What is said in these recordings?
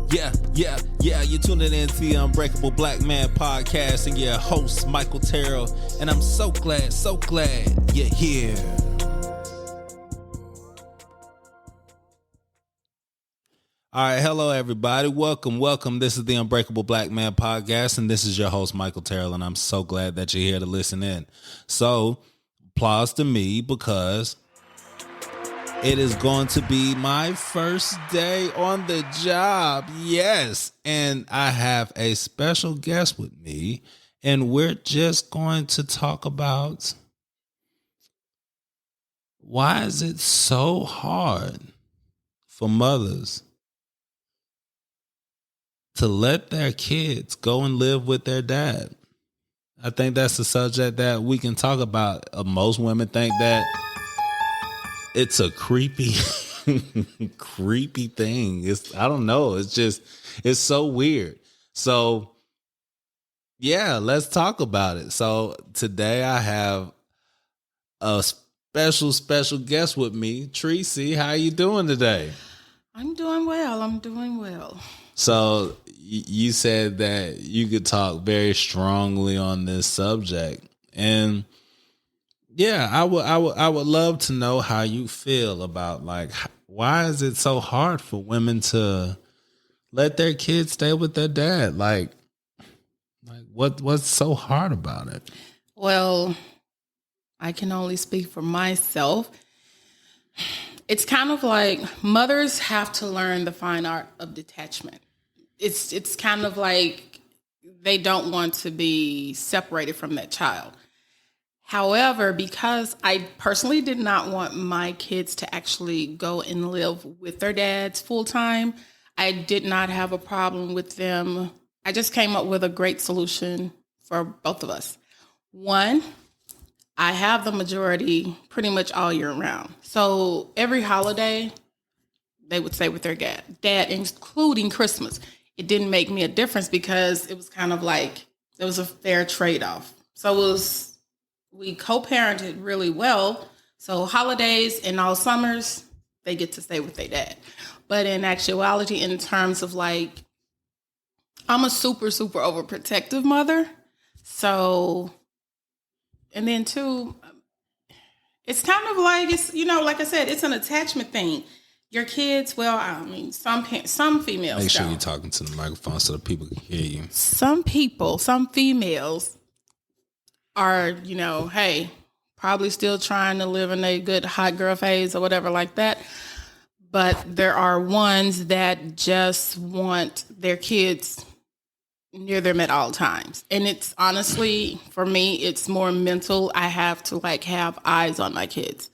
Yeah. You're tuning in to the Unbreakable Black Man podcast and your host, Michael Terrell. And I'm so glad you're here. All right, hello, everybody. Welcome. This is the Unbreakable Black Man podcast, and this is your host, Michael Terrell, and I'm so glad that you're here to listen in. So, applause to me because it is going to be my first day on the job. Yes. And I have a special guest with me, and we're just going to talk about why is it so hard for mothers to let their kids go and live with their dad. I think that's a subject that we can talk about. Most women think that it's a creepy thing. I don't know. It's so weird. So yeah, let's talk about it. So today I have a special guest with me, Tracy. How you doing today? I'm doing well. So you said that you could talk very strongly on this subject, and yeah, I would love to know how you feel about, like, why is it so hard for women to let their kids stay with their dad? Like what's so hard about it? Well, I can only speak for myself. It's kind of like mothers have to learn the fine art of detachment. It's kind of like they don't want to be separated from that child. However, because I personally did not want my kids to actually go and live with their dads full time, I did not have a problem with them. I just came up with a great solution for both of us. One, I have the majority pretty much all year round. So every holiday, they would stay with their dad, including Christmas. It didn't make me a difference because it was kind of like it was a fair trade-off. So we co-parented really well. So holidays and all summers, they get to stay with their dad. But in actuality, in terms of like, I'm a super overprotective mother. So, and then too, it's kind of like, it's, like I said, it's an attachment thing. Your kids, well, I mean, some females. Make sure you're talking to the microphone so that people can hear you. Some females are, hey, probably still trying to live in a good hot girl phase or whatever like that. But there are ones that just want their kids near them at all times. And it's honestly, for me, it's more mental. I have to have eyes on my kids.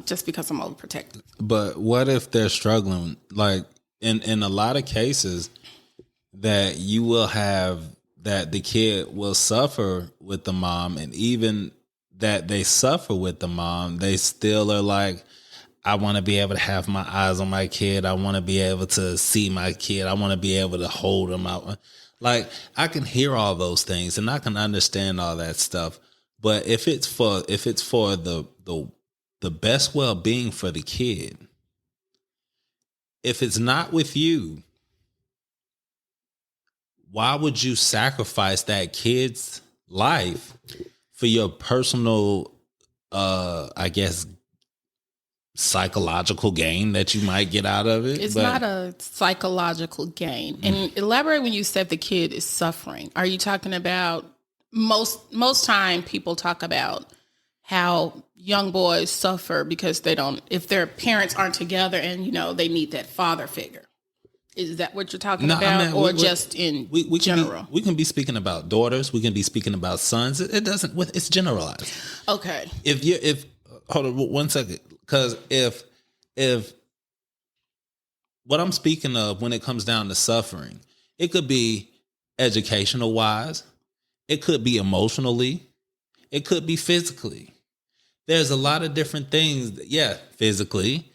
Just because I'm overprotective. But what if they're struggling? Like in a lot of cases that you will have that the kid will suffer with the mom, and even that they suffer with the mom, they still are like, I want to be able to have my eyes on my kid. I want to be able to see my kid. I want to be able to hold them out. Like, I can hear all those things and I can understand all that stuff. But if it's for the best well-being for the kid, if it's not with you, why would you sacrifice that kid's life for your personal, I guess, psychological gain that you might get out of it? It's not a psychological gain. And elaborate when you said the kid is suffering. Are you talking about most time people talk about how young boys suffer because if their parents aren't together and, they need that father figure. Is that what you're talking about? I mean, or just in general? We can be speaking about daughters. We can be speaking about sons. It's generalized. Okay. Hold on 1 second. Because if what I'm speaking of when it comes down to suffering, it could be educational wise. It could be emotionally. It could be physically. There's a lot of different things. Yeah, physically,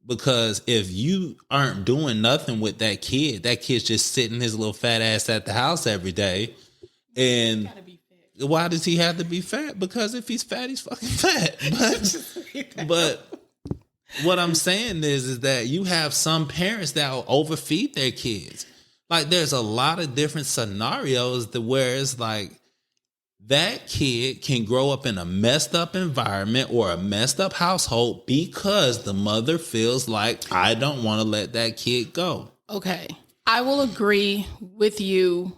because if you aren't doing nothing with that kid's just sitting his little fat ass at the house every day. And why does he have to be fat? Because if he's fat, he's fucking fat. But what I'm saying is that you have some parents that will overfeed their kids. Like there's a lot of different scenarios that where it's like that kid can grow up in a messed up environment or a messed up household because the mother feels like I don't want to let that kid go. Okay. I will agree with you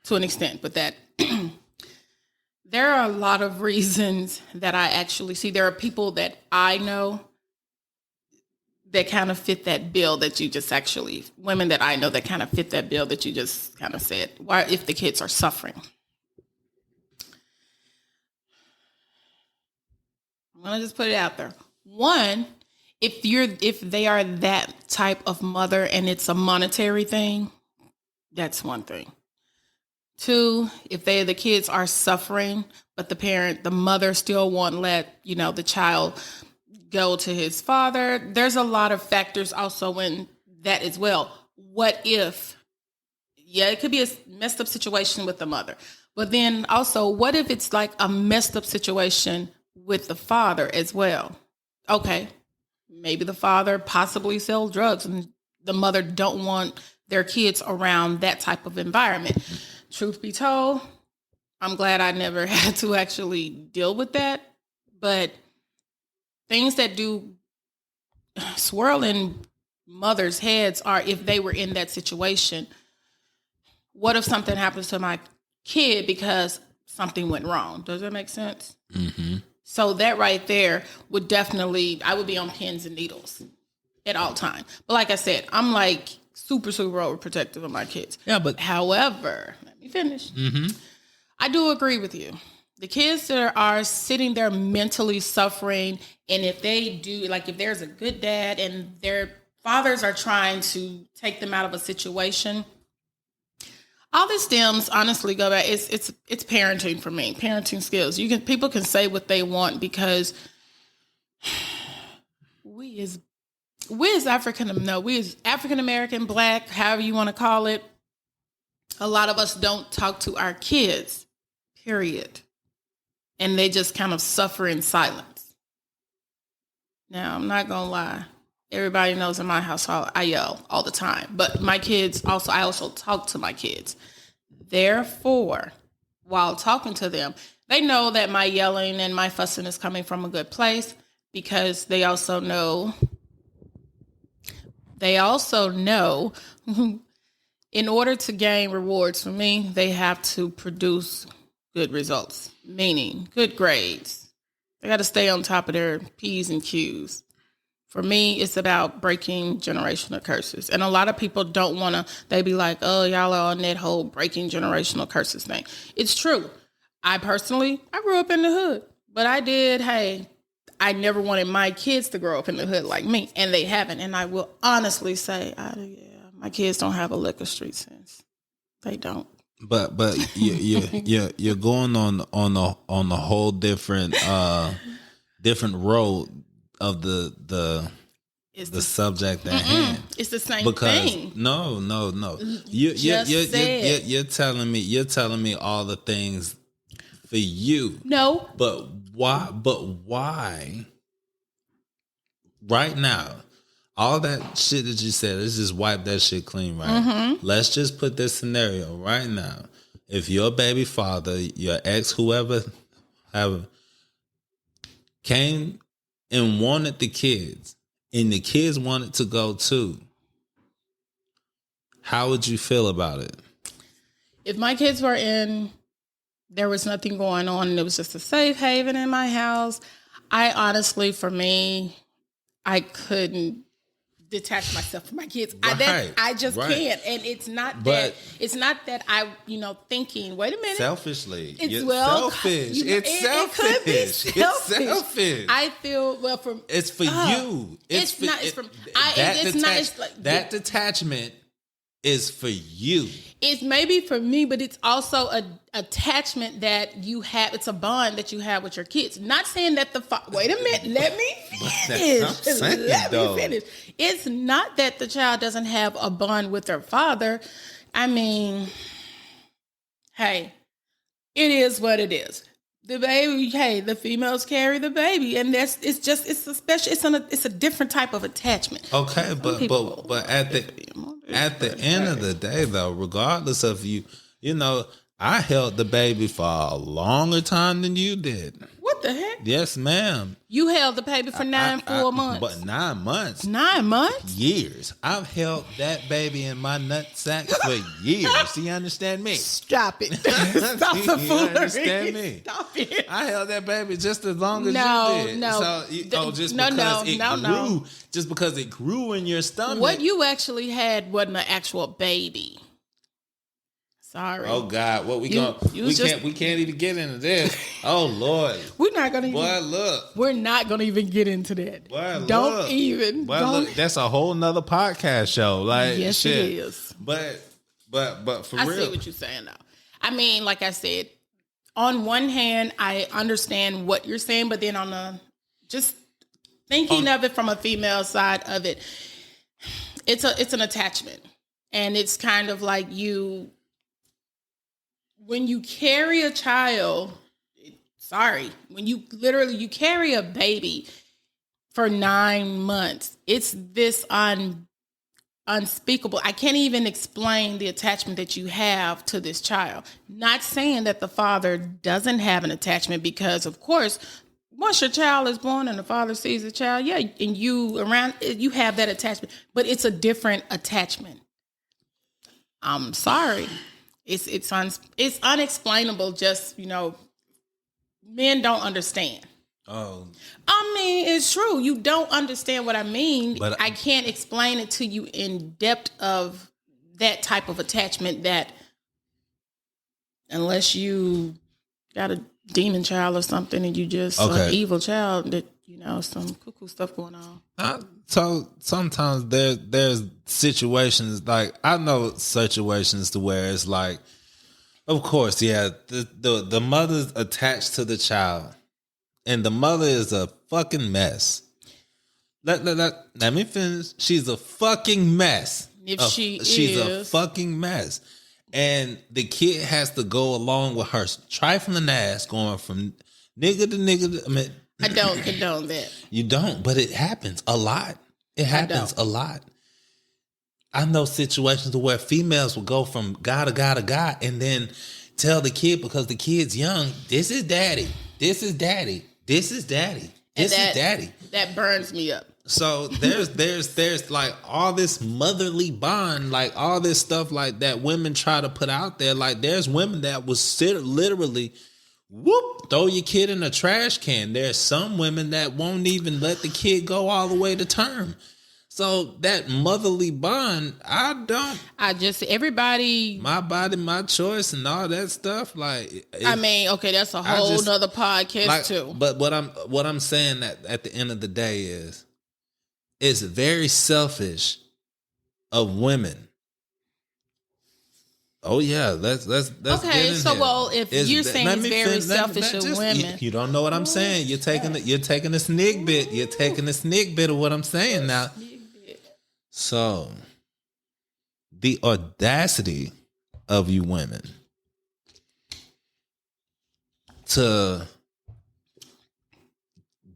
to an extent, but that there are a lot of reasons that I actually see. There are people that I know that kind of fit that bill that you just actually, women that I know that kind of fit that bill that you just kind of said. Why, if the kids are suffering? I'm going to just put it out there. One, if they are that type of mother and it's a monetary thing, that's one thing. Two, if the kids are suffering, but the mother still won't let, the child go to his father. There's a lot of factors also in that as well. What if, it could be a messed up situation with the mother, but then also what if it's like a messed up situation with the father as well? Okay. Maybe the father possibly sell drugs and the mother don't want their kids around that type of environment. Truth be told, I'm glad I never had to actually deal with that. But things that do swirl in mothers' heads are if they were in that situation, what if something happens to my kid because something went wrong? Does that make sense? Mm-hmm. So that right there would definitely, I would be on pins and needles at all time. But like I said, I'm like super, super overprotective of my kids. Yeah, but however, let me finish. Mm-hmm. I do agree with you. The kids that are sitting there mentally suffering, and if they do, like if there's a good dad and their fathers are trying to take them out of a situation, all this stems, honestly, go back. It's parenting for me. Parenting skills. People can say what they want because we as African American, Black, however you want to call it, a lot of us don't talk to our kids. Period. And they just kind of suffer in silence. Now, I'm not gonna lie. Everybody knows in my household, I yell all the time. But my kids also, I also talk to my kids. Therefore, while talking to them, they know that my yelling and my fussing is coming from a good place because they also know in order to gain rewards from me, they have to produce good results, meaning good grades. They got to stay on top of their P's and Q's. For me, it's about breaking generational curses. And a lot of people don't want to, they be like, oh, y'all are on that whole breaking generational curses thing. It's true. I grew up in the hood, but I never wanted my kids to grow up in the hood like me, and they haven't. And I will honestly say, my kids don't have a lick of street sense. They don't. But you're going on a whole different road of the subject at hand. It's the same because thing. No. You're telling me all the things for you. No. But why? Right now, all that shit that you said, let's just wipe that shit clean, right? Mm-hmm. Let's just put this scenario right now. If your baby father, your ex, whoever, came and wanted the kids, and the kids wanted to go too, how would you feel about it? If my kids were there was nothing going on and it was just a safe haven in my house, I honestly, for me, I couldn't detach myself from my kids. Right, I just can't. And it's not that I, thinking, wait a minute. Selfishly. It's selfish. It's selfish. It could be selfish. It's selfish. I feel it's for you. That detachment is for you. It's maybe for me, but it's also a attachment that you have. It's a bond that you have with your kids. Not saying that wait a minute, let me finish. Let me finish. It's not that the child doesn't have a bond with their father. I mean, hey, it is what it is. the baby, hey, the females carry the baby, and it's a different type of attachment. Okay, but at the end of the day, though, regardless of you know, I held the baby for a longer time than you did. What the heck? Yes, ma'am. You held the baby for 9 full months. But 9 months. 9 months? Years. I've held that baby in my nutsack for years. Do you understand me? Stop it. Stop the foolery. You understand me? Stop it. I held that baby just as long as you did. No, Just because it grew in your stomach. What you actually had wasn't an actual baby. Sorry. Oh God, what we can't even get into this. Oh Lord. We're not gonna We're not gonna even get into that. Look, that's a whole nother podcast show. Like yes, shit. It is. But for real. I see what you're saying now. I mean, like I said, on one hand, I understand what you're saying, but then just thinking of it from a female side of it, it's an attachment. And it's kind of like when you carry a child, when you carry a baby for 9 months, it's this unspeakable. I can't even explain the attachment that you have to this child. Not saying that the father doesn't have an attachment, because of course, once your child is born and the father sees the child, yeah, and you have that attachment, but it's a different attachment. I'm sorry. It's unexplainable. Just, men don't understand. Oh, I mean, it's true. You don't understand what I mean. But I can't explain it to you in depth of that type of attachment, that unless you got a demon child or something and you just an evil child, that, some cuckoo stuff going on. So sometimes there's situations, like I know situations to where it's like, of course, yeah, the mother's attached to the child, and the mother is a fucking mess. Let me finish. She's a fucking mess. She's a fucking mess, and the kid has to go along with her trifling ass, going from nigga to nigga. I don't condone that. You don't, but it happens a lot. It happens a lot. I know situations where females will go from guy to guy to guy and then tell the kid, because the kid's young, this is daddy. This is daddy. This is daddy. This is daddy. That burns me up. So there's like all this motherly bond, like all this stuff like that women try to put out there. Like there's women that will literally throw your kid in a trash can. There's some women that won't even let the kid go all the way to term. So that motherly bond, everybody, my body, my choice, and all that stuff. Like, that's a whole nother podcast too. But what I'm saying at the end of the day is, it's very selfish of women. Oh yeah, let's okay. So if you're saying it's very selfish of women, you don't know what I'm saying. You're taking a sneak bit. You're taking a sneak bit of what I'm saying now. So the audacity of you women to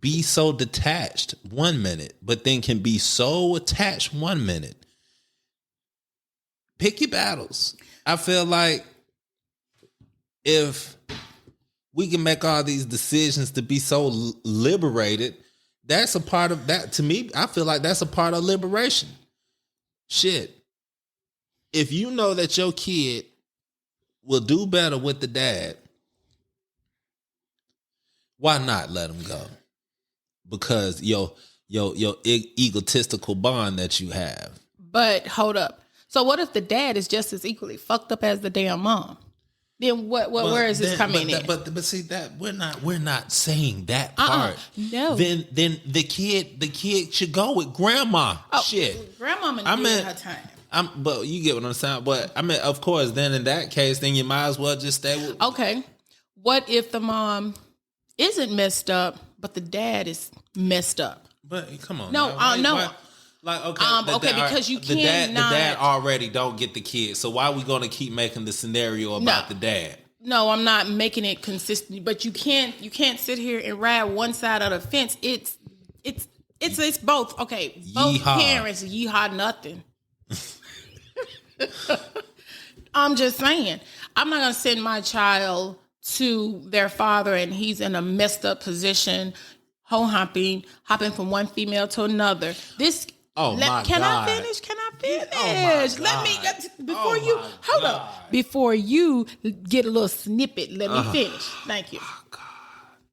be so detached 1 minute, but then can be so attached 1 minute. Pick your battles. I feel like if we can make all these decisions to be so liberated, that's a part of that. To me, I feel like that's a part of liberation. Shit. If you know that your kid will do better with the dad, why not let him go? Because your egotistical bond that you have. But hold up. So what if the dad is just as equally fucked up as the damn mom? Then where is this coming in? But see that we're not saying that part. No. Then the kid should go with grandma. Shit. Grandmama did her time. But you get what I'm saying. But I mean, of course, then in that case, then you might as well just stay with. Okay. What if the mom isn't messed up, but the dad is messed up? But come on. No, no. Because you can't. The dad already don't get the kid. So why are we going to keep making the scenario about the dad? No, I'm not making it consistent. But you can't sit here and ride one side of the fence. It's both. Okay, both Yeehaw. parents yeehaw nothing. I'm just saying, I'm not gonna send my child to their father and he's in a messed up position, hopping from one female to another. This. Oh my Can God. I finish? Can I finish? Oh my Let me God. before Oh you my hold God. up. Before you get a little snippet, let me finish. Thank you. Oh God.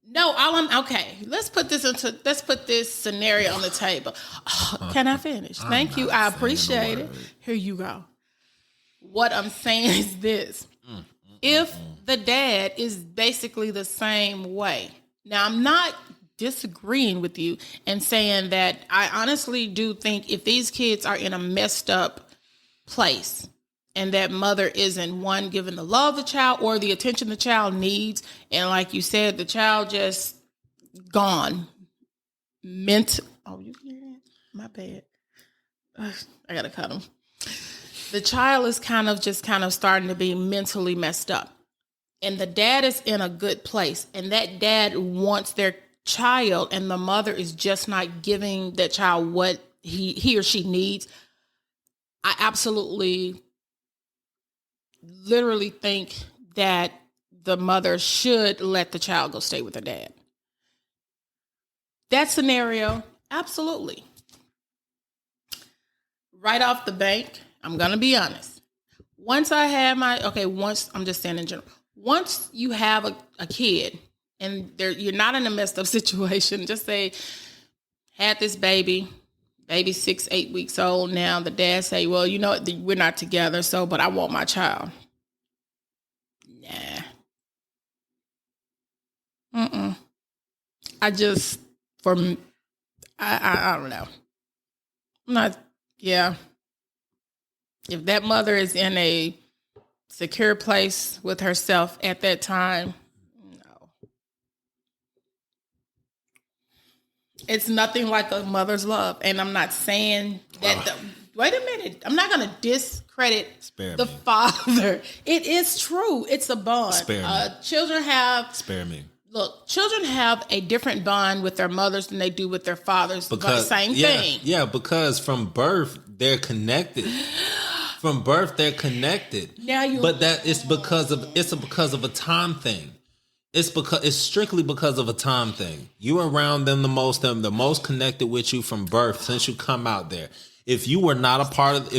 No, okay. Let's put this scenario on the table. Can I finish? Thank you. I appreciate it. Here you go. What I'm saying is this. If the dad is basically the same way. Now, I'm not disagreeing with you and saying that I honestly do think if these kids are in a messed up place and that mother isn't one giving the love the child or the attention the child needs, and like you said, the child just gone. Oh, you can hear that? My bad. I gotta cut him. The child is kind of starting to be mentally messed up. And the dad is in a good place. And that dad wants their child, and the mother is just not giving that child what he or she needs. I absolutely, literally think that the mother should let the child go stay with her dad. That scenario, absolutely. Right off the bank, I'm going to be honest. Once I'm just saying in general. Once you have a kid and you're not in a messed up situation, just say, had this baby's 6-8 weeks old now. The dad say, well, you know, we're not together, but I want my child. Nah. I don't know. I'm not, yeah. If that mother is in a secure place with herself at that time, no. It's nothing like a mother's love. And I'm not saying that, wait a minute. I'm not going to discredit the father. It is true. It's a bond. Children have... Spare me. Look, children have a different bond with their mothers than they do with their fathers. Because same thing. Yeah, because from birth, they're connected. From birth, they're connected. It's because of a time thing. It's strictly because of a time thing. You're around them the most connected with you from birth since you come out there. If you were not a part of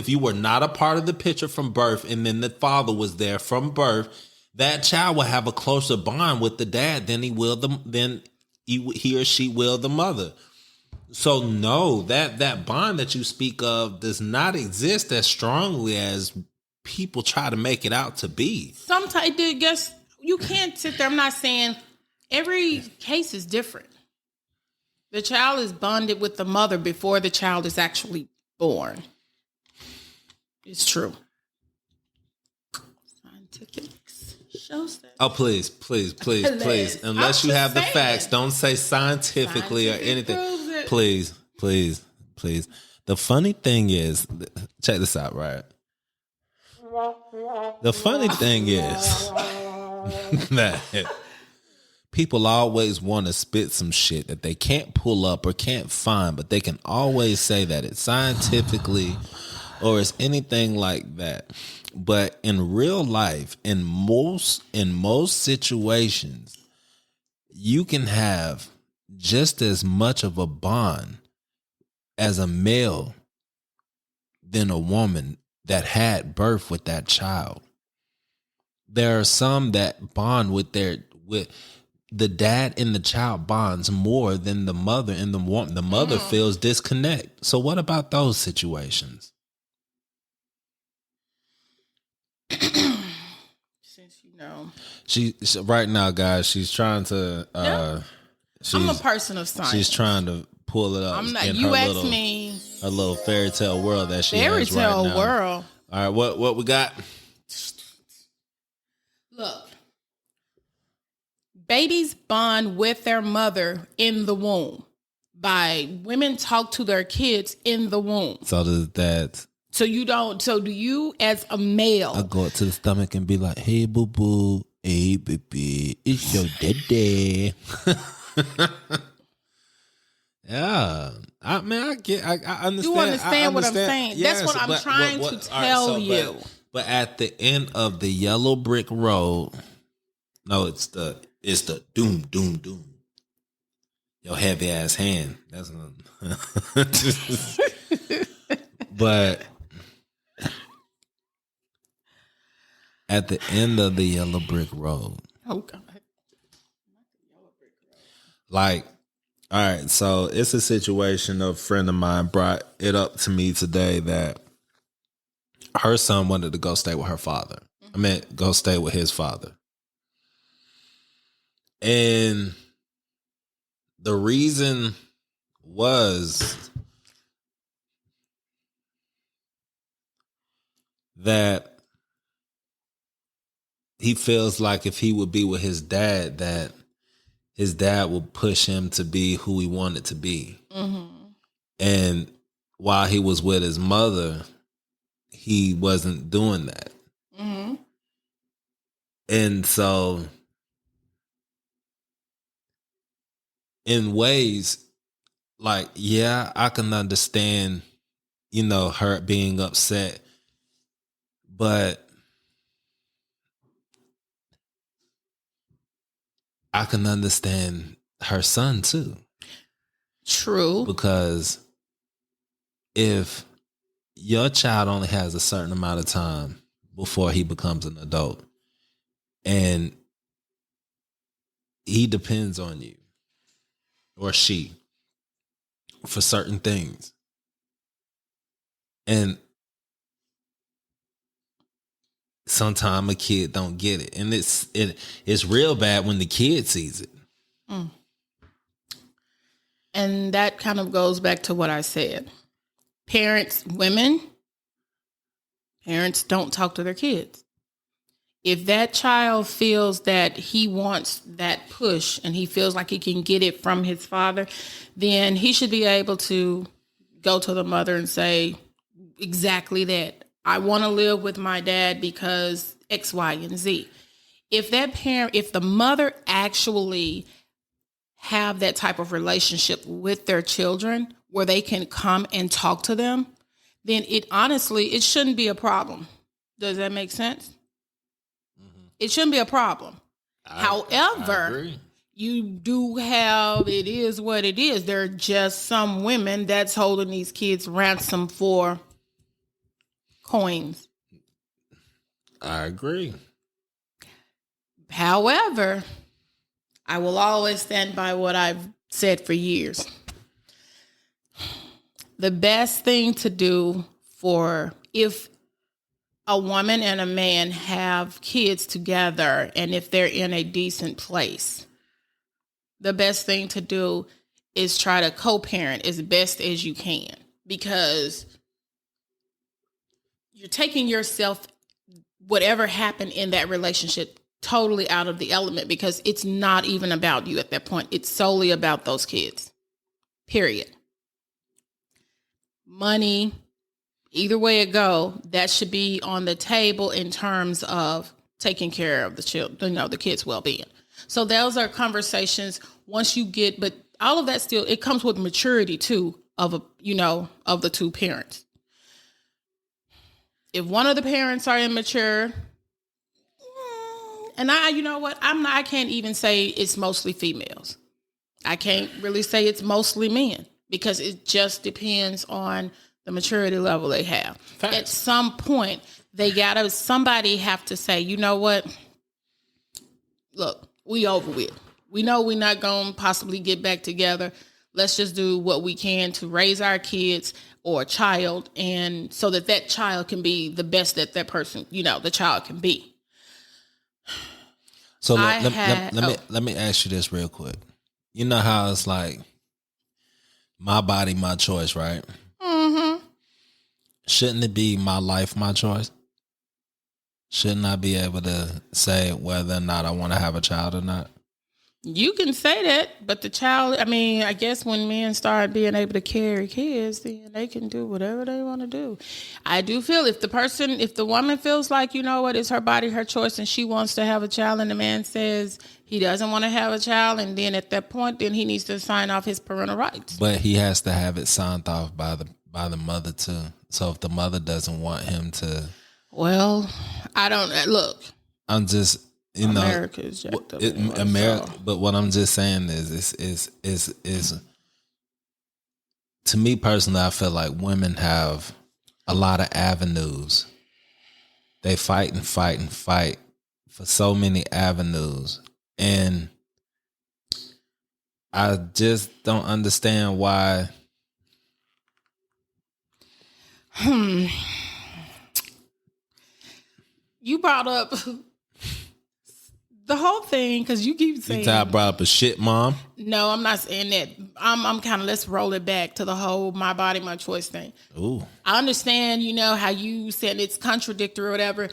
the picture from birth, and then the father was there from birth, that child will have a closer bond with the dad than he or she will the mother. So no, that bond that you speak of does not exist as strongly as people try to make it out to be. Sometimes, guess you can't sit there. I'm not saying every case is different. The child is bonded with the mother before the child is actually born. It's true. Scientific shows that. Oh, please. Unless you have the facts, don't say scientifically or anything. Please. The funny thing is, check this out, right? The funny thing is that people always want to spit some shit that they can't pull up or can't find, but they can always say that it's scientifically or it's anything like that. But in real life, in most situations, you can have just as much of a bond as a male than a woman that had birth with that child. There are some that bond with the dad and the child bonds more than the mother and the woman. The mother feels disconnect. So what about those situations? Since you know, she right now, guys, she's trying to. I'm a person of science. She's trying to pull it up. I'm not. You asked me. A little fairy tale world that she has right now. Fairy tale world. All right, what we got? Look, babies bond with their mother in the womb. By women talk to their kids in the womb. So does that. So do you as a male? I go up to the stomach and be like, "Hey, boo boo, Hey, baby, it's your daddy. Yeah, I get, I understand. You understand what I'm saying? Yes, That's what I'm trying to tell you. But at the end of the yellow brick road, no, it's the doom, doom, doom. Your heavy ass hand. That's but at the end of the yellow brick road. Oh God. Like, all right, so it's a situation. A friend of mine brought it up to me today that her son wanted to go stay with her father. I mean, go stay with his father. And the reason was that he feels like if he would be with his dad, that his dad would push him to be who he wanted to be. Mm-hmm. And while he was with his mother, he wasn't doing that. Mm-hmm. And so, in ways, like, yeah, I can understand, her being upset, but I can understand her son too. True. Because if your child only has a certain amount of time before he becomes an adult, and he depends on you or she for certain things, and sometimes a kid don't get it, and it's real bad when the kid sees it. Mm. And that kind of goes back to what I said. Parents don't talk to their kids. If that child feels that he wants that push and he feels like he can get it from his father, then he should be able to go to the mother and say exactly that. I want to live with my dad because X, Y, and Z. If the mother actually have that type of relationship with their children where they can come and talk to them, then it shouldn't be a problem. Does that make sense? Mm-hmm. It shouldn't be a problem. However, you do have, it is what it is. There are just some women that's holding these kids ransom for coins. I agree. However, I will always stand by what I've said for years. The best thing to do if a woman and a man have kids together and if they're in a decent place, the best thing to do is try to co-parent as best as you can, because you're taking yourself, whatever happened in that relationship, totally out of the element, because it's not even about you at that point. It's solely about those kids. Period. Money, either way it go, that should be on the table in terms of taking care of the children, the kids' well-being. So those are conversations once you get, but all of that still, it comes with maturity too of the two parents. If one of the parents are immature, and I can't even say it's mostly females. I can't really say it's mostly men, because it just depends on the maturity level they have. Facts. At some point, somebody have to say, you know what? Look, we over with. We know we're not going to possibly get back together. Let's just do what we can to raise our kids or a child, and so that child can be the best that person, the child can be. So let me ask you this real quick. You know how it's like, my body, my choice, right? Mm-hmm. Shouldn't it be my life, my choice? Shouldn't I be able to say whether or not I want to have a child or not? You can say that, but the child, I mean, I guess when men start being able to carry kids, then they can do whatever they want to do. I do feel if the woman feels like, you know what, it's her body, her choice, and she wants to have a child, and the man says he doesn't want to have a child, and then at that point, then he needs to sign off his parental rights. But he has to have it signed off by the mother too. So if the mother doesn't want him to, well, I don't look. I'm just. America is jacked up. America, so. But what I'm just saying is to me personally, I feel like women have a lot of avenues. They fight and fight and fight for so many avenues, and I just don't understand why. You brought up. The whole thing, because you keep saying... I brought up a shit mom? No, I'm not saying that. I'm kind of, let's roll it back to the whole my body, my choice thing. Ooh. I understand, how you said it's contradictory or whatever.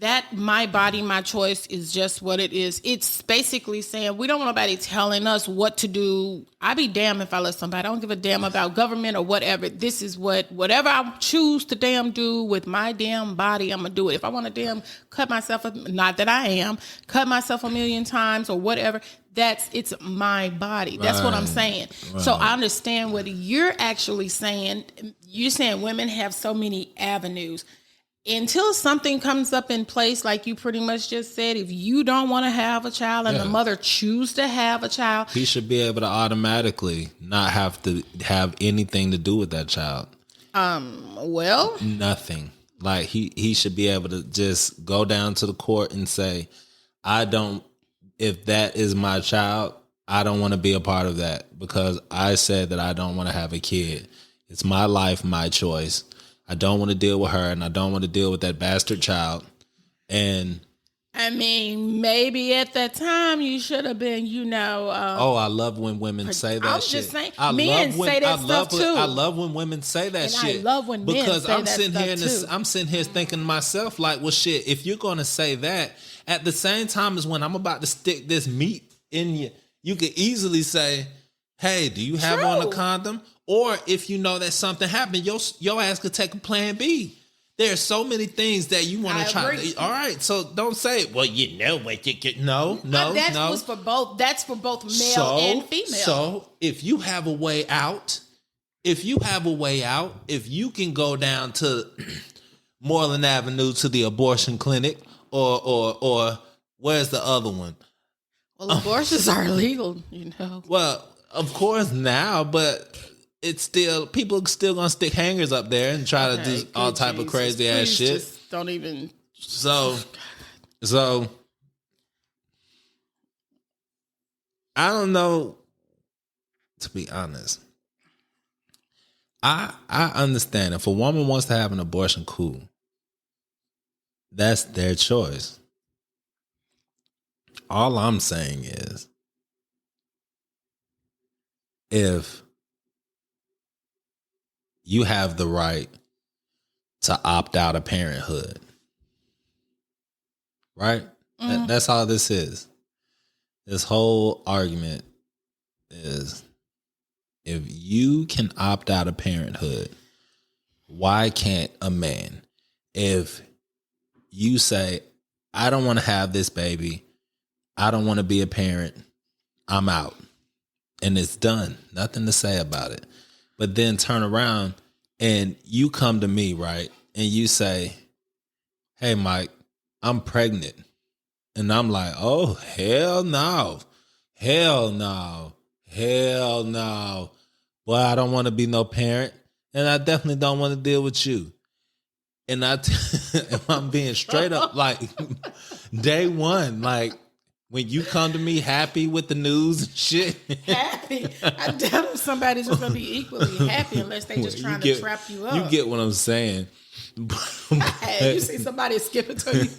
That my body, my choice is just what it is. It's basically saying we don't want nobody telling us what to do. I be damned if I let somebody. I don't give a damn about government or whatever. This is whatever I choose to damn do with my damn body, I'm going to do it. If I want to damn cut myself, not that I am, cut myself 1,000,000 times or whatever, it's my body. That's what I'm saying. Right. So I understand what you're actually saying. You're saying women have so many avenues. Until something comes up in place, like you pretty much just said, if you don't want to have a child and the mother choose to have a child, he should be able to automatically not have to have anything to do with that child. Well, nothing. Like he should be able to just go down to the court and say, if that is my child, I don't want to be a part of that because I said that I don't want to have a kid. It's my life, my choice. I don't want to deal with her, and I don't want to deal with that bastard child. And I mean, maybe at that time you should have been, I love when women say that shit. I'm just saying, men say that stuff too. I love when women say that shit. I love when men say that stuff too. Because I'm sitting here thinking to myself, like, well, shit, if you're going to say that, at the same time as when I'm about to stick this meat in you, you could easily say, hey, do you have on a condom? Or if you know that something happened, your ass could take a plan B. There are so many things that you want to try. All right, so don't say, well, you know what you get. No. Was for both. That's for both male and female. So if you have a way out, if you can go down to Moreland Avenue to the abortion clinic, or where's the other one? Well, abortions are illegal, Well, of course now, but it's still, people are still gonna stick hangers up there and try to do all type of crazy ass shit. Just don't even. So I don't know. To be honest, I understand if a woman wants to have an abortion, cool. That's their choice. All I'm saying is, if you have the right to opt out of parenthood, right? Mm-hmm. That's all this is. This whole argument is, if you can opt out of parenthood, why can't a man? If you say, I don't want to have this baby, I don't want to be a parent, I'm out. And it's done. Nothing to say about it. But then turn around and you come to me, right? And you say, hey, Mike, I'm pregnant. And I'm like, oh, hell no. Hell no. Hell no. Boy, I don't want to be no parent. And I definitely don't want to deal with you. And if I'm being straight up, like, day one, like, when you come to me happy with the news and shit. Happy? I doubt somebody's just going to be equally happy unless they just trying to trap you up. You get what I'm saying. Hey, you see somebody skipping to you.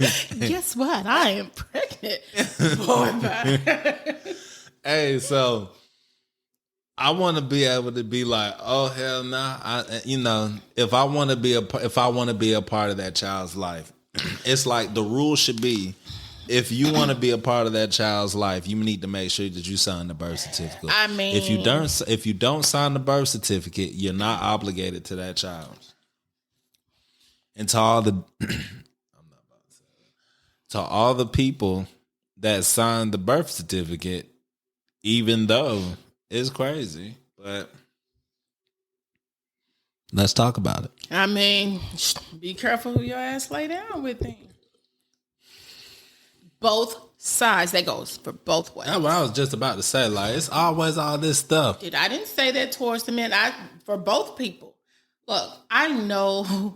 Guess what? I am pregnant. Boy, hey, so I want to be able to be like, oh hell nah. If I want to be a part of that child's life, it's like the rule should be, if you want to be a part of that child's life, you need to make sure that you sign the birth certificate. I mean, if you don't sign the birth certificate, you're not obligated to that child. And to all the to all the people that signed the birth certificate, even though it's crazy, but let's talk about it. I mean, be careful who your ass lay down with them. Both sides. That goes for both ways. That's what I was just about to say. Like, it's always all this stuff. I didn't say that towards the men. For both people. Look, I know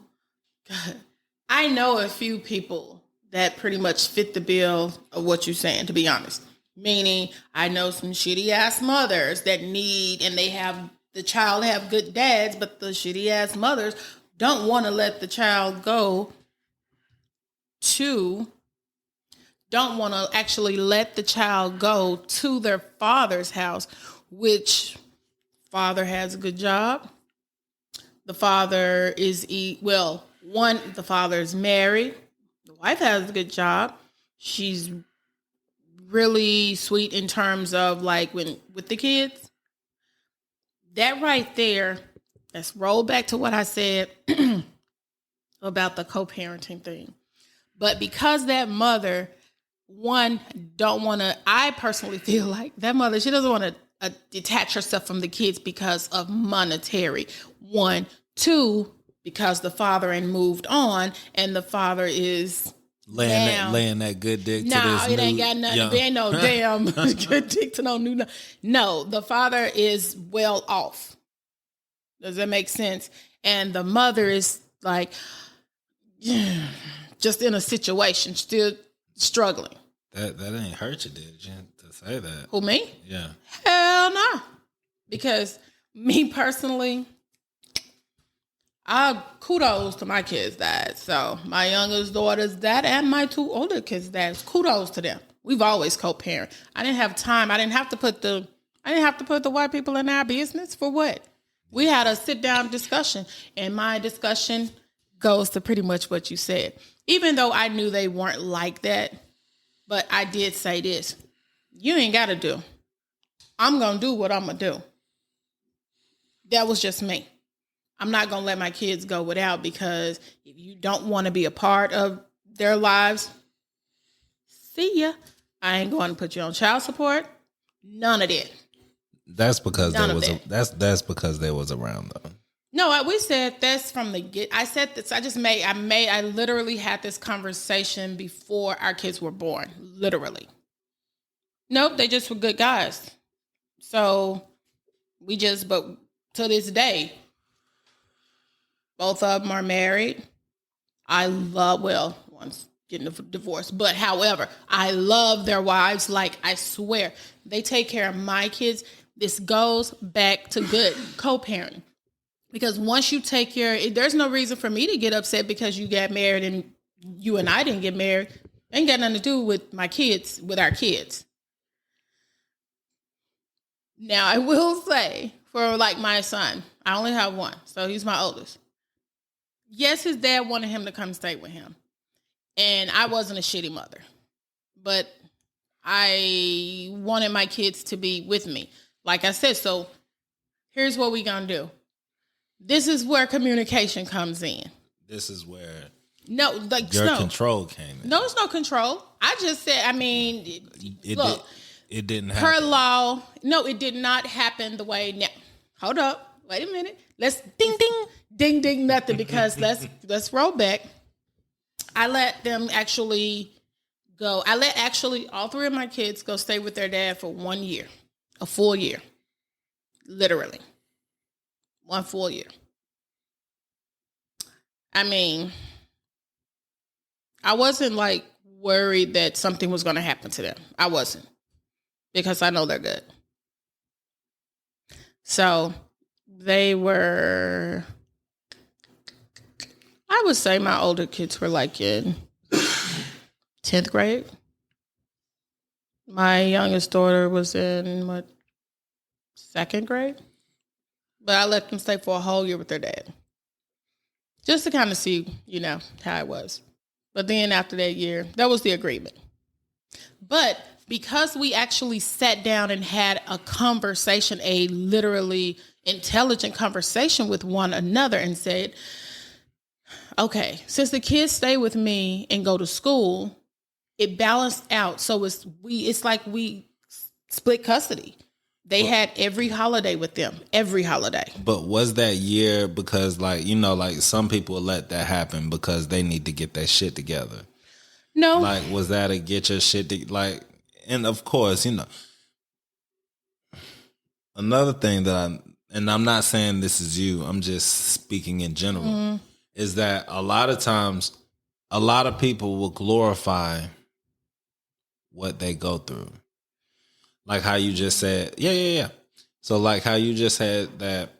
a few people that pretty much fit the bill of what you're saying, to be honest. Meaning, I know some shitty ass mothers that need, and they have the child have good dads, but the shitty ass mothers don't want to let the child go to, don't want to actually let the child go to their father's house, which father has a good job. The father is, the father is married. The wife has a good job. She's really sweet in terms of like with the kids. That right there, let's roll back to what I said about the co-parenting thing. But because that mother, don't want to, I personally feel like that mother, she doesn't want to detach herself from the kids because of monetary. 1, 2, because the father ain't moved on and the father is laying that good dick to this No, it ain't got nothing. There ain't no damn good dick to no new. No, the father is well off. Does that make sense? And the mother is like, just in a situation, still struggling. That ain't hurt you, did you, to say that? Who, me? Yeah. Hell no. Because me personally, kudos to my kids' dad. So my youngest daughter's dad and my 2 older kids' dads, kudos to them. We've always co-parent. I didn't have time. I didn't have to put the white people in our business for what? We had a sit down discussion, and my discussion goes to pretty much what you said. Even though I knew they weren't like that, but I did say this: you ain't got to do. I'm gonna do what I'm gonna do. That was just me. I'm not going to let my kids go without, because if you don't want to be a part of their lives, see ya. I ain't going to put you on child support. None of that. That's because that's because they was around though. No, we said that's from the get. I said this. I literally had this conversation before our kids were born. Literally. Nope, they just were good guys. So but to this day, both of them are married. One's getting a divorce. But however, I love their wives. Like, I swear, they take care of my kids. This goes back to good co-parenting. Because once you take care, there's no reason for me to get upset because you got married and you and I didn't get married. Ain't got nothing to do with my kids, with our kids. Now, I will say, for like my son, I only have one, so he's my oldest. Yes, his dad wanted him to come stay with him. And I wasn't a shitty mother. But I wanted my kids to be with me. Like I said, so here's what we gonna do. This is where communication comes in. This is where control came in. No, it's no control. I just said, it didn't happen. Per law, no, it did not happen the way now. Hold up. Wait a minute. Let's ding, nothing, because let's roll back. I let them actually go. I let all 3 of my kids go stay with their dad for 1 year, a full year, literally 1 full year. I mean, I wasn't like worried that something was going to happen to them. I wasn't, because I know they're good. So they were, I would say my older kids were like in 10th grade. My youngest daughter was in 2nd grade. But I let them stay for a whole year with their dad. Just to kind of see, how it was. But then after that year, that was the agreement. But because we actually sat down and had a conversation, a literally intelligent conversation with one another, and said, okay, since the kids stay with me and go to school, it balanced out. So it's like we split custody. They had every holiday with them, every holiday. But was that year because, like, you know, like some people let that happen because they need to get that shit together? No. Like, was that a get your shit like, and of course, you know, another thing that I'm not saying this is you, I'm just speaking in general, is that a lot of times, a lot of people will glorify what they go through. Like how you just said, yeah. So like how you just said that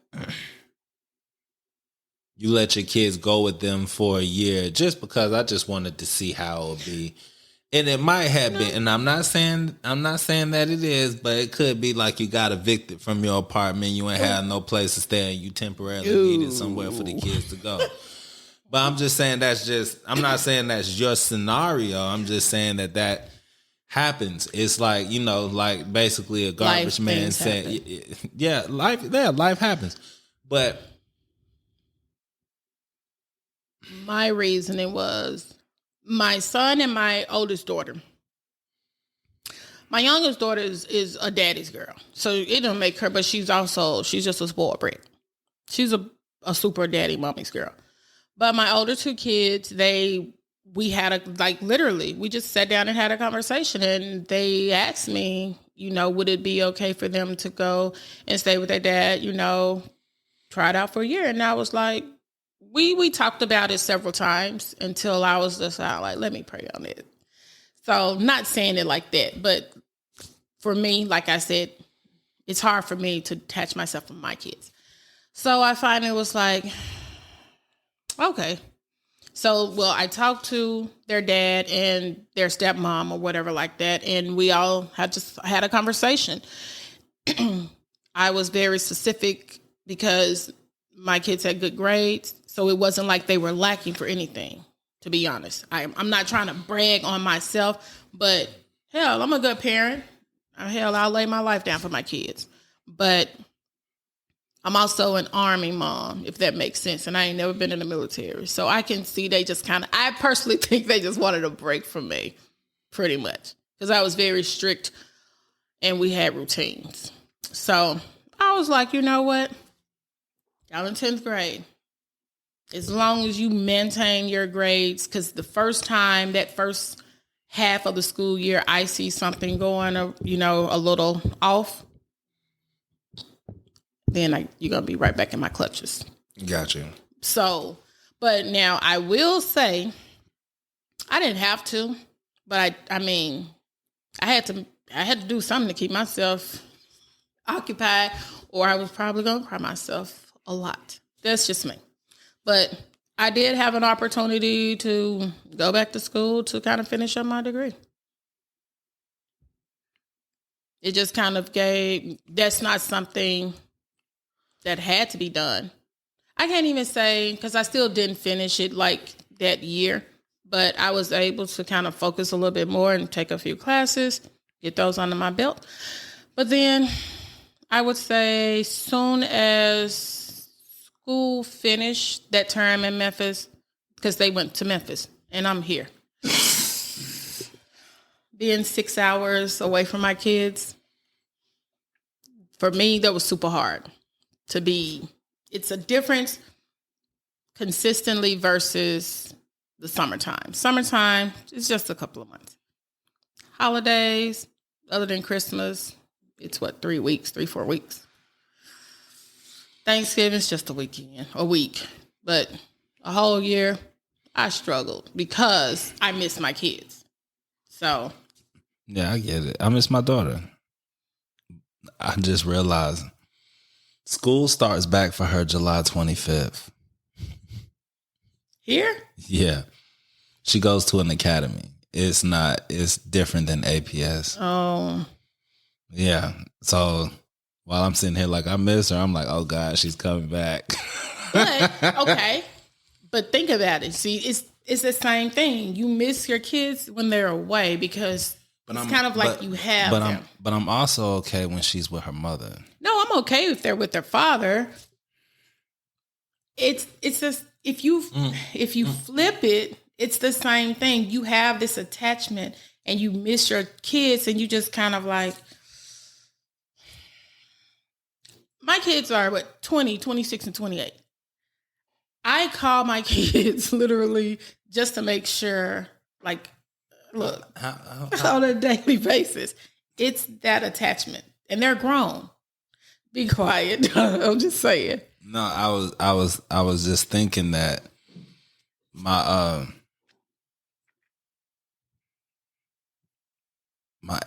you let your kids go with them for a year just because I just wanted to see how it would be. And it might have been, and I'm not saying that it is, but it could be like you got evicted from your apartment, you ain't had no place to stay, and you temporarily needed somewhere for the kids to go. But I'm just saying I'm not saying that's your scenario. I'm just saying that happens. It's like, you know, like basically a garbage man said, life happens. But my reasoning was my son and my oldest daughter. My youngest daughter is a daddy's girl. So it don't make her, but she's just a spoiled brat. She's a super daddy mommy's girl. But my older two kids, we just sat down and had a conversation, and they asked me, you know, would it be okay for them to go and stay with their dad, you know, try it out for a year? And I was like, we talked about it several times until I was just like, let me pray on it. So not saying it like that, but for me, like I said, it's hard for me to detach myself from my kids. So I finally was like, okay. So, well, I talked to their dad and their stepmom or whatever like that, and we all had a conversation. I was very specific because my kids had good grades, so it wasn't like they were lacking for anything, to be honest. I'm not trying to brag on myself, but hell, I'm a good parent. Hell, I'll lay my life down for my kids. But I'm also an Army mom, if that makes sense. And I ain't never been in the military. So I can see I personally think they just wanted a break from me, pretty much. Because I was very strict and we had routines. So I was like, you know what? Y'all in 10th grade. As long as you maintain your grades, because the first time, that first half of the school year, I see something going, you know, a little off, then you're going to be right back in my clutches. Gotcha. So, but now I will say, I didn't have to, but I mean, I had to do something to keep myself occupied, or I was probably going to cry myself a lot. That's just me. But I did have an opportunity to go back to school to kind of finish up my degree. It just kind of that's not something that had to be done. I can't even say, because I still didn't finish it like that year, but I was able to kind of focus a little bit more and take a few classes, get those under my belt. But then I would say soon as school finished that term in Memphis, because they went to Memphis and I'm here. Being 6 hours away from my kids, for me, that was super hard. It's a difference consistently versus the summertime. Summertime is just a couple of months. Holidays, other than Christmas, it's 4 weeks. Thanksgiving's just a week. But a whole year, I struggled because I miss my kids. So. Yeah, I get it. I miss my daughter. I just realized school starts back for her July 25th. Here? Yeah. She goes to an academy. It's different than APS. Oh. Yeah. So while I'm sitting here like I miss her, I'm like, oh God, she's coming back. But, okay. But think about it. See, it's the same thing. You miss your kids when they're away because It's kind of like you have them. But I'm also okay when she's with her mother. No, I'm okay if they're with their father. It's just if you flip it, it's the same thing. You have this attachment and you miss your kids and you just kind of like, my kids are 20, 26, and 28. I call my kids literally just to make sure, like, look, on a daily basis, it's that attachment, and they're grown. Be quiet. I'm just saying. No, I was just thinking that my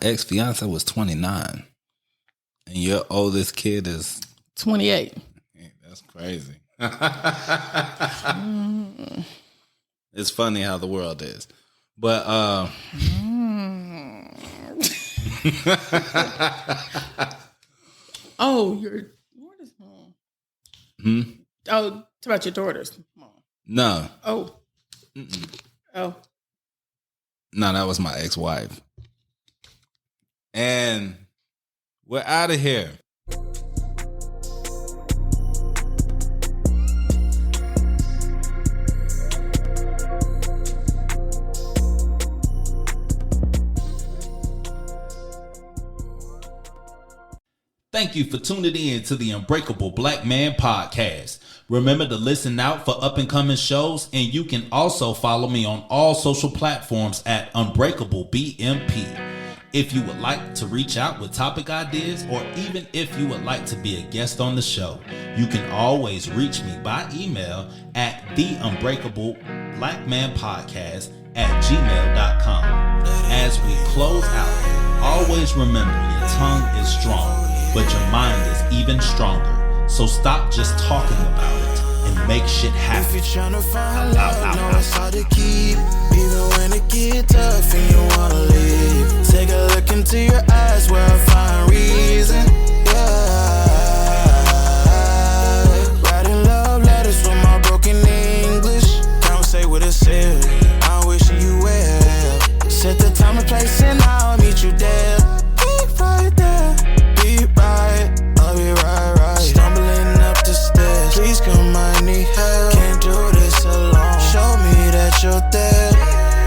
ex-fiance was 29, and your oldest kid is 28. That's crazy. It's funny how the world is. But oh, your daughter's mom. Oh, it's about your daughter's mom. No. Oh. Oh. No, that was my ex-wife. And we're out of here. Thank you for tuning in to the Unbreakable Black Man Podcast. Remember to listen out for up and coming shows, and you can also follow me on all social platforms at Unbreakable BMP. If you would like to reach out with topic ideas, or even if you would like to be a guest on the show, you can always reach me by email at theunbreakableBlackmanPodcast@gmail.com. As we close out, always remember your tongue is strong, but your mind is even stronger. So stop just talking about it and make shit happen. If you're trying to find love, know it's hard to keep. Even when it get tough and you wanna leave, take a look into your eyes where I find reason. Yeah. Writing love letters with my broken English. Conversate with a self. I'm wishing you well. Set the time and place and I'll meet you there. Be right there. Be right. I'll be right. Stumbling up the stairs. Please come, I need help. Can't do this alone. Show me that you're there.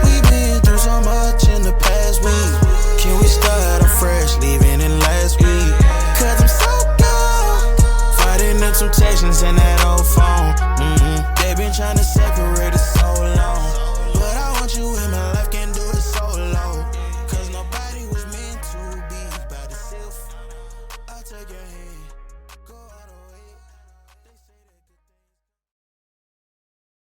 We've been through so much in the past week. Can we start afresh, leaving in last week? Cause I'm so good. Fighting the temptations and